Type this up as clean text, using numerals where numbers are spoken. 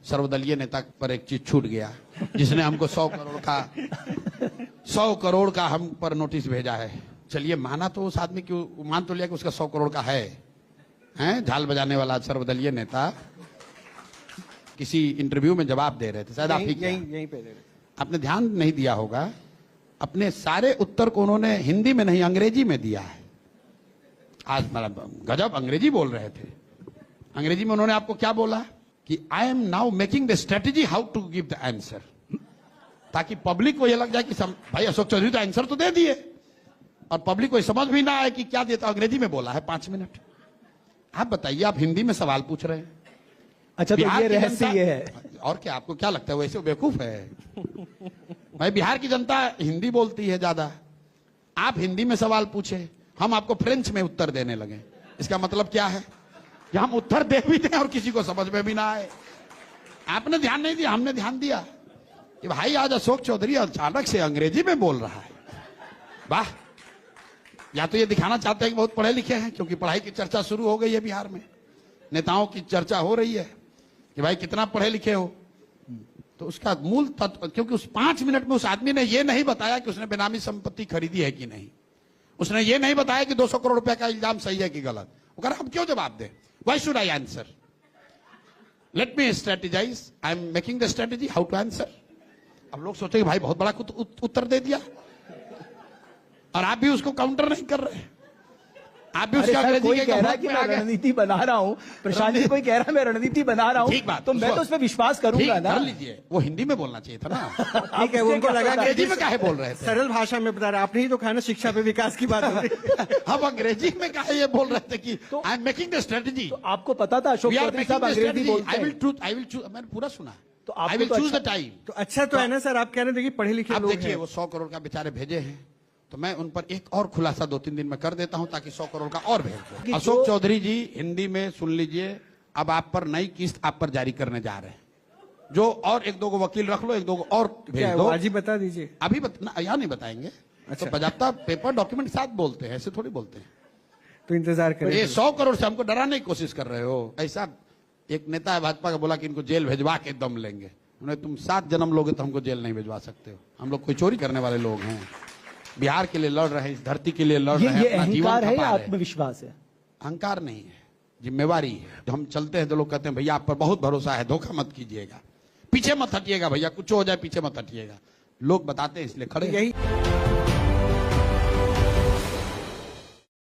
सर्वदलीय नेता पर एक चीज छूट गया, जिसने हमको 100 करोड़ का हम पर नोटिस भेजा है। चलिए माना तो उस आदमी की, मान तो लिया कि उसका 100 करोड़ का है, झाल बजाने वाला सर्वदलीय नेता किसी इंटरव्यू में जवाब दे रहे थे, शायद आप ही यहीं पे आपने ध्यान नहीं दिया होगा। अपने सारे उत्तर को उन्होंने हिंदी में नहीं अंग्रेजी में दिया है। आज गजब अंग्रेजी बोल रहे थे। अंग्रेजी में उन्होंने आपको क्या बोला कि I am now making the strategy how to give the answer, ताकि पब्लिक को यह लग जाए कि भाई अशोक चौधरी तो आंसर तो दे दिए, और पब्लिक को समझ भी ना आए कि क्या देता। अंग्रेजी में बोला है 5 मिनट। आप बताइए, आप हिंदी में सवाल पूछ रहे हैं। अच्छा, तो ये रहस्य ये है। और क्या आपको क्या लगता है वैसे बेवकूफ है? भाई बिहार की जनता हिंदी बोलती है ज्यादा, आप हिंदी में सवाल पूछे, हम आपको फ्रेंच में उत्तर देने लगे। इसका मतलब क्या है कि हम उत्तर दे भी दें और किसी को समझ में भी ना आए। आपने ध्यान नहीं दिया, हमने ध्यान दिया कि भाई आज अशोक चौधरी अचानक से अंग्रेजी में बोल रहा है। वाह, या तो ये दिखाना चाहते हैं कि बहुत पढ़े लिखे हैं, क्योंकि पढ़ाई की चर्चा शुरू हो गई है बिहार में, नेताओं की चर्चा हो रही है कि भाई कितना पढ़े लिखे हो। तो उसका मूल तत्व, क्योंकि उस 5 मिनट में उस आदमी ने यह नहीं बताया कि उसने बेनामी संपत्ति खरीदी है कि नहीं, उसने ये नहीं बताया कि 200 करोड़ रुपए का इल्जाम सही है कि गलत। वो कह रहा हम क्यों जवाब दें, why should I answer, let me strategize, I am making the strategy how to answer. अब लोग सोचे भाई बहुत बड़ा उत्तर दे दिया, और आप भी उसको काउंटर नहीं कर रहे। आप भी उसका कोई कह रहा है कि मैं रणनीति बना रहा हूं, प्रशांत जी कोई कह रहा है मैं रणनीति बना रहा हूं, तो मैं तो उस पर विश्वास करूंगा ना। कर लीजिए, वो हिंदी में बोलना चाहिए था ना। ठीक है, उनको लगा अंग्रेजी में काहे बोल रहे थे? सरल भाषा में बता रहे, आपने ही तो कहा ना शिक्षा पे विकास की बात हो रही। हम अंग्रेजी में काहे ये बोल रहे थे कि I am making the strategy. तो आपको पता था अशोक चौधरी साहब अंग्रेजी बोलते हैं? आई विल चूज, मैंने पूरा सुना, तो I will choose the time. तो अच्छा तो है ना सर, आप कह रहे थे कि पढ़े लिखे आप लोग देखिए, हैं। वो 100 करोड़ का बेचारे भेजे हैं, तो मैं उन पर एक और खुलासा 2-3 दिन में कर देता हूं, ताकि 100 करोड़ का और भेज दो। अशोक चौधरी जी हिंदी में सुन लीजिए, अब आप पर नई किस्त आप पर जारी करने जा रहे हैं, जो और 1-2 को वकील रख लो, 1-2 को और भेज दो। आज ही बता दीजिए। अभी यहाँ नहीं बताएंगे। अच्छा। तो बजाता पेपर डॉक्यूमेंट साथ बोलते हैं, ऐसे थोड़ी बोलते हैं। तो इंतजार करें। ये 100 करोड़ से हमको डराने की कोशिश कर रहे हो। ऐसा एक नेता है भाजपा का, बोला कि इनको जेल भेजवा के दम लेंगे। उन्हें तुम 7 जन्म लोगे तो हमको जेल नहीं भेजवा सकते हो। हम लोग कोई चोरी करने वाले लोग हैं, बिहार के लिए लड़ रहे हैं, इस धरती के लिए लड़ रहे हैं, अपना जीवन है या आत्मविश्वास है? अहंकार नहीं है, जिम्मेवारी है। जो हम चलते हैं तो लोग कहते हैं भैया आप पर बहुत भरोसा है, धोखा मत कीजिएगा, पीछे मत हटिएगा भैया, कुछ हो जाए पीछे मत हटिएगा। लोग बताते हैं इसलिए खड़े। यही